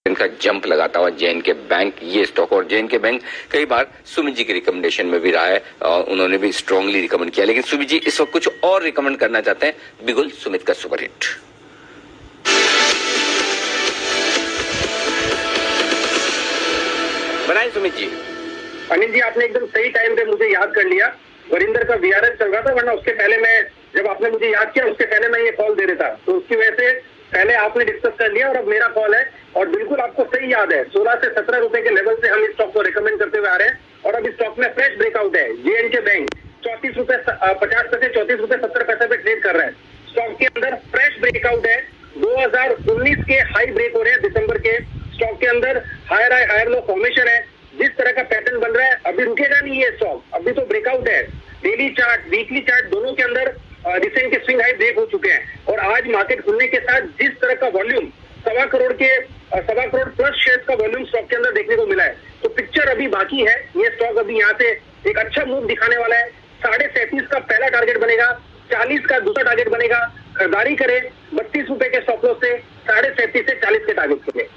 इनका जंप लगाता हुआ जे.एन.के बैंक, ये स्टॉक, और जे.एन.के बैंक कई बार सुमित जी की रिकमेंडेशन में भी रहा है और उन्होंने भी स्ट्रांगली रिकमेंड किया, लेकिन सुमित जी इस वक्त कुछ और रिकमेंड करना चाहते हैं। बिगुल सुमित का सुपरहिट। बनाए सुमित जी। अनिल जी, आपने एकदम सही टाइम पे मुझे याद कर लिया। वरिंदर का वीआरएस चल रहा था, वरना उसके पहले मैं, जब आपने मुझे याद किया उसके पहले मैं ये कॉल दे देता, तो उसकी वजह से पहले आपने डिस्कस कर लिया और अब मेरा कॉल है। और बिल्कुल आपको सही याद है, 16 से 17 रुपए के लेवल से हम इस स्टॉक को रिकमेंड करते हुए आ रहे हैं और अब इस स्टॉक में फ्रेश ब्रेकआउट है। जे.एन.के बैंक 34 रुपए 50 पैसे, 34 रुपए 70 पैसे पे ट्रेड कर रहा है। स्टॉक के अंदर फ्रेश ब्रेकआउट है। 2019 के हाई ब्रेक हो रहे हैं दिसंबर के। स्टॉक के अंदर higher high higher low formation है। जिस तरह का पैटर्न बन रहा है, अभी रुकेगा नहीं ये स्टॉक, अभी तो ब्रेकआउट है। डेली चार्ट, वीकली चार्ट दोनों के अंदर रिसेंट के स्विंग हाई ब्रेक हो चुके हैं और आज मार्केट खुलने के साथ जिस तरह का वॉल्यूम 1.25 करोड़ प्लस शेयर्स का वॉल्यूम स्टॉक के अंदर देखने को मिला है, तो पिक्चर अभी बाकी है। ये स्टॉक अभी यहाँ से एक अच्छा मूव दिखाने वाला है। 37.5 का पहला टारगेट बनेगा, 40 का दूसरा टारगेट बनेगा। खरीदारी करें 32 रुपए के स्टॉप लॉस से, 37.5 से 40 के टारगेट के लिए।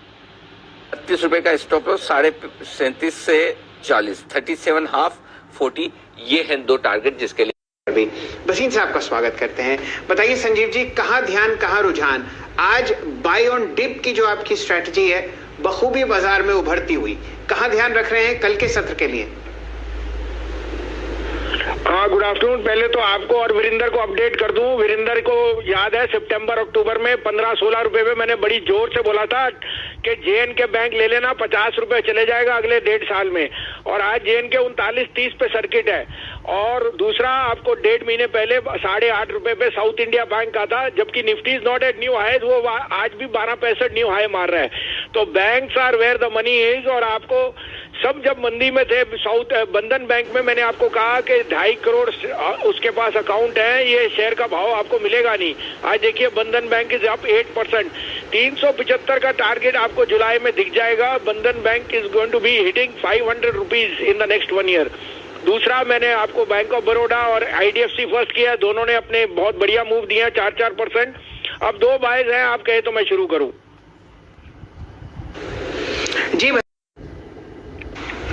32 रुपए का स्टॉप लॉस, 37.5 से 40, 37.5, 40, ये हैं दो टारगेट जिसके लिए बसीन साहब का स्वागत करते हैं। बताइए संजीव जी, कहाँ ध्यान कहाँ रुझान? आज बाय ऑन डिप की जो आपकी स्ट्रेटजी है बखूबी बाजार में उभरती हुई, कहाँ ध्यान रख रहे हैं कल के सत्र के लिए? हाँ, गुड आफ्टरनून। पहले तो आपको और वीरेंद्र को अपडेट कर दूं। वीरेंद्र को याद है सितंबर अक्टूबर में 15-16 रुपए पे मैंने बड़ी जोर से बोला था कि जे.एन.के बैंक ले लेना, 50 रुपए चले जाएगा अगले 1.5 साल में, और आज जे.एन.के 39.30 पे सर्किट है। और दूसरा, आपको 1.5 महीने पहले 8.5 रुपए पे साउथ इंडिया बैंक का था, जबकि Nifty is not at new high, वो आज भी 12.65 न्यू हाई मार रहा है। तो banks are where the money is. और आपको सब जब मंदी में थे, साउथ बंधन बैंक में मैंने आपको कहा कि 2.5 करोड़ उसके पास अकाउंट है, ये शेयर का भाव आपको मिलेगा नहीं। आज देखिए बंधन बैंक इज अप 8%। 375 का टारगेट आपको जुलाई में दिख जाएगा। Bandhan bank is going to be hitting 500 rupees in the next 1 year. दूसरा, मैंने आपको बैंक ऑफ बड़ौदा और IDFC फर्स्ट किया, दोनों ने अपने बहुत बढ़िया मूव दिए हैं, 4-4%। अब 2 बायज हैं, आप कहे तो मैं शुरू करूं। जी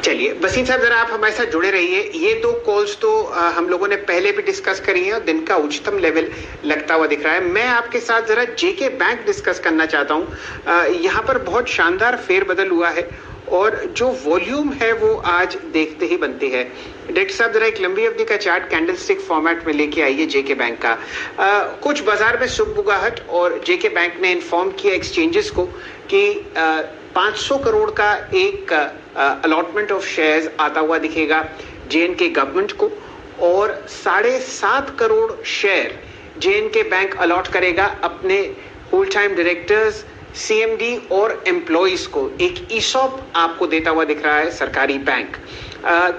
चलिए बसीन साहब, जरा आप हमारे साथ जुड़े रहिए। ये 2 कॉल्स तो हम लोगों ने पहले भी डिस्कस करी है और दिन का उच्चतम लेवल लगता हुआ दिख रहा है। मैं आपके साथ जरा जे.के बैंक डिस्कस करना चाहता हूँ। यहाँ पर बहुत शानदार फेरबदल हुआ है और जो वॉल्यूम है वो आज देखते ही बनती है। डायरेक्टर साहब, जरा एक लंबी अवधि का चार्ट कैंडलस्टिक फॉर्मेट में लेके आइए जे.के बैंक का। कुछ बाजार में सुगबुगाहट, और जे.के बैंक ने इन्फॉर्म किया एक्सचेंजेस को कि 500 करोड़ का एक अलॉटमेंट ऑफ शेयर्स आता हुआ दिखेगा जे.एन.के गवर्नमेंट को, और 7.5 करोड़ शेयर जे.एन.के बैंक अलॉट करेगा अपने फुल टाइम डायरेक्टर्स, CMD और एम्प्लॉइज को। एक ESOP आपको देता हुआ दिख रहा है सरकारी बैंक।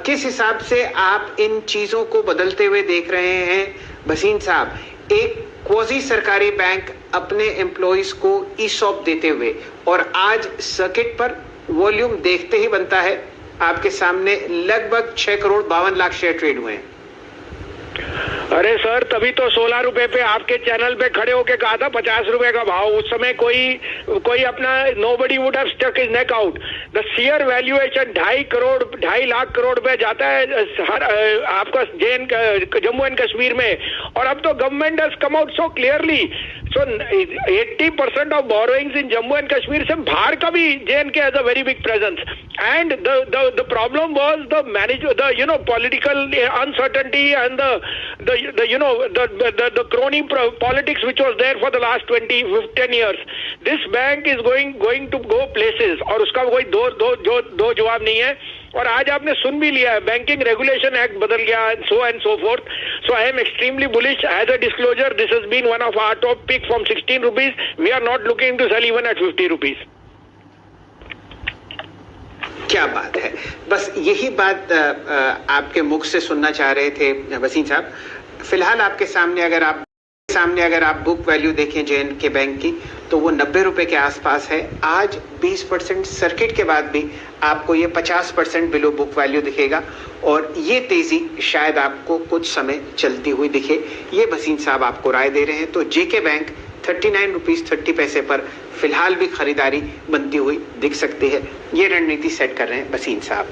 किस हिसाब से आप इन चीजों को बदलते हुए देख रहे हैं बसीन साहब? एक क्वाजी सरकारी बैंक अपने एम्प्लॉइज को ESOP देते हुए, और आज सर्किट पर वॉल्यूम देखते ही बनता है आपके सामने लगभग 6 करोड़ 52 लाख शेयर ट्रेड हुए हैं। अरे सर, तभी तो 16 रुपए पे आपके चैनल पे खड़े होके कहा था 50 रुपए का भाव। उस समय कोई अपना nobody would have stuck his neck out. The share valuation 2.5 lakh crore पे जाता है हर आपका जम्मू एंड कश्मीर में। और अब तो government has come out so clearly, so 80% of borrowings in Jammu and Kashmir से बाहर का भी J and K has a very big presence. And the problem was the political uncertainty and the crony politics which was there for the last 10 years. This bank is going to go places, और उसका कोई दो जवाब नहीं है। और आज आपने सुन भी लिया है, बैंकिंग रेगुलेशन एक्ट बदल गया, so and so forth. So I am extremely bullish. As a disclosure, this has been one of our top pick from 16 rupees. We are not looking to sell even at 50 rupees. क्या बात है, बस यही बात आपके मुख से सुनना चाह रहे थे वसीम साहब। फिलहाल आपके सामने अगर आप बुक वैल्यू देखें जे.एन.के बैंक की, तो वो 90 रुपए के आसपास है। आज 20% सर्किट के बाद भी आपको ये 50% बिलो बुक वैल्यू दिखेगा, और ये तेजी शायद आपको कुछ समय चलती हुई दिखे। ये वसीम साहब आपको राय दे रहे हैं। तो जे.के बैंक 39.30 पर फिलहाल भी खरीदारी बनती हुई दिख सकती है। ये रणनीति सेट कर रहे हैं वसीम साहब।